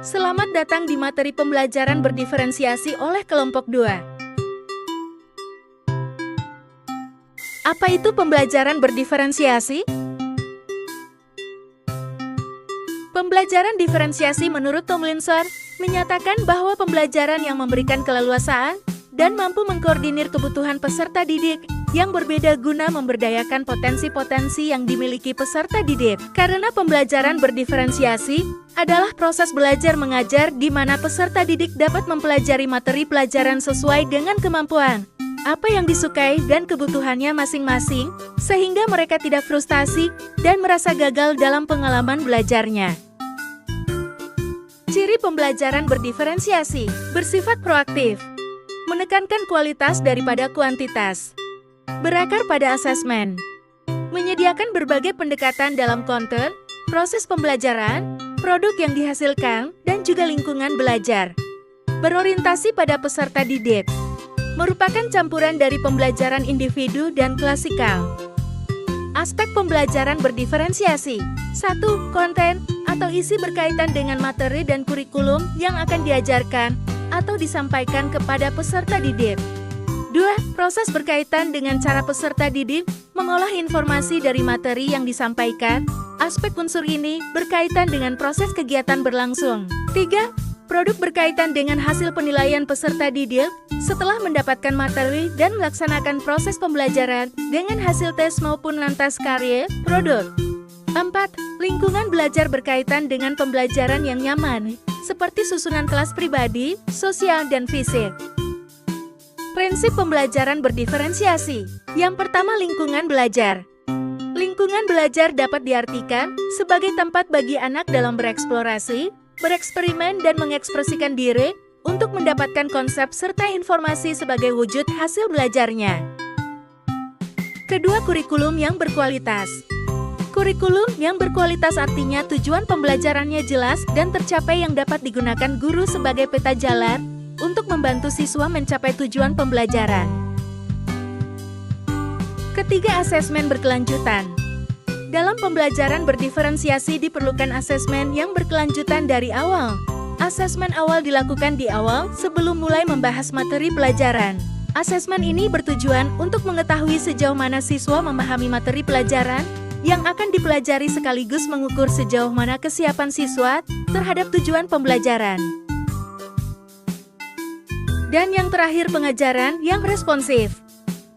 Selamat datang di materi pembelajaran berdiferensiasi oleh kelompok 2. Apa itu pembelajaran berdiferensiasi? Pembelajaran diferensiasi menurut Tomlinson menyatakan bahwa pembelajaran yang memberikan keleluasaan dan mampu mengkoordinir kebutuhan peserta didik yang berbeda guna memberdayakan potensi-potensi yang dimiliki peserta didik. Karena pembelajaran berdiferensiasi adalah proses belajar mengajar di mana peserta didik dapat mempelajari materi pelajaran sesuai dengan kemampuan, apa yang disukai dan kebutuhannya masing-masing, sehingga mereka tidak frustasi dan merasa gagal dalam pengalaman belajarnya. Ciri pembelajaran berdiferensiasi bersifat proaktif, menekankan kualitas daripada kuantitas, berakar pada asesmen, menyediakan berbagai pendekatan dalam konten, proses pembelajaran, produk yang dihasilkan, dan juga lingkungan belajar. Berorientasi pada peserta didik, merupakan campuran dari pembelajaran individu dan klasikal. Aspek pembelajaran berdiferensiasi. 1. Konten atau isi berkaitan dengan materi dan kurikulum yang akan diajarkan atau disampaikan kepada peserta didik. 2. Proses berkaitan dengan cara peserta didik mengolah informasi dari materi yang disampaikan. Aspek unsur ini berkaitan dengan proses kegiatan berlangsung. 3. Produk berkaitan dengan hasil penilaian peserta didik setelah mendapatkan materi dan melaksanakan proses pembelajaran dengan hasil tes maupun lantas karya produk. 4. Lingkungan belajar berkaitan dengan pembelajaran yang nyaman, seperti susunan kelas pribadi, sosial, dan fisik. Prinsip pembelajaran berdiferensiasi. Yang pertama, lingkungan belajar. Lingkungan belajar dapat diartikan sebagai tempat bagi anak dalam bereksplorasi, bereksperimen, dan mengekspresikan diri untuk mendapatkan konsep serta informasi sebagai wujud hasil belajarnya. Kedua, kurikulum yang berkualitas. Kurikulum yang berkualitas artinya tujuan pembelajarannya jelas dan tercapai yang dapat digunakan guru sebagai peta jalan untuk membantu siswa mencapai tujuan pembelajaran. Ketiga, asesmen berkelanjutan. Dalam pembelajaran berdiferensiasi diperlukan asesmen yang berkelanjutan dari awal. Asesmen awal dilakukan di awal sebelum mulai membahas materi pelajaran. Asesmen ini bertujuan untuk mengetahui sejauh mana siswa memahami materi pelajaran yang akan dipelajari sekaligus mengukur sejauh mana kesiapan siswa terhadap tujuan pembelajaran. Dan yang terakhir, pengajaran yang responsif.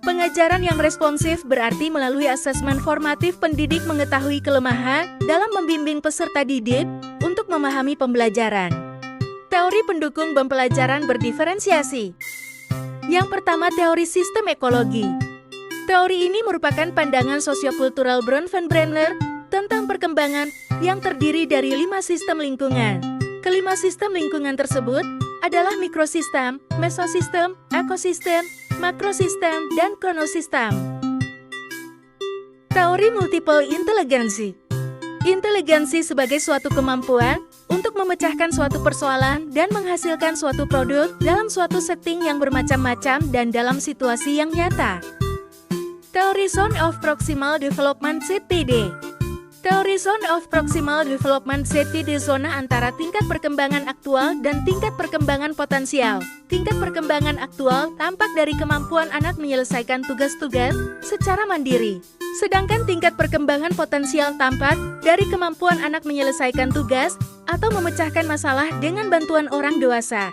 Pengajaran yang responsif berarti melalui asesmen formatif pendidik mengetahui kelemahan dalam membimbing peserta didik untuk memahami pembelajaran. Teori pendukung pembelajaran berdiferensiasi. Yang pertama, teori sistem ekologi. Teori ini merupakan pandangan sosiokultural Bronfenbrenner tentang perkembangan yang terdiri dari 5 sistem lingkungan. Kelima sistem lingkungan tersebut adalah mikrosistem, mesosistem, ekosistem, makrosistem, dan kronosistem. Teori multiple inteligensi. Inteligensi sebagai suatu kemampuan untuk memecahkan suatu persoalan dan menghasilkan suatu produk dalam suatu setting yang bermacam-macam dan dalam situasi yang nyata. Teori Zone of Proximal Development ZPD. Teori Zone of Proximal Development ZPD zona antara tingkat perkembangan aktual dan tingkat perkembangan potensial. Tingkat perkembangan aktual tampak dari kemampuan anak menyelesaikan tugas-tugas secara mandiri. Sedangkan tingkat perkembangan potensial tampak dari kemampuan anak menyelesaikan tugas atau memecahkan masalah dengan bantuan orang dewasa.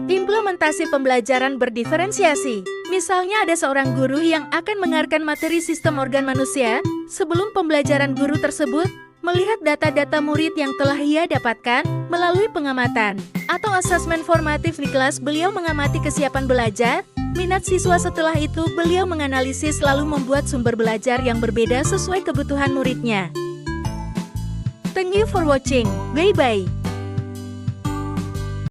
Implementasi pembelajaran berdiferensiasi. Misalnya ada seorang guru yang akan mengajarkan materi sistem organ manusia. Sebelum pembelajaran, guru tersebut melihat data-data murid yang telah ia dapatkan melalui pengamatan atau asesmen formatif di kelas. Beliau mengamati kesiapan belajar, minat siswa. Setelah itu beliau menganalisis lalu membuat sumber belajar yang berbeda sesuai kebutuhan muridnya. Thank you for watching. Bye-bye.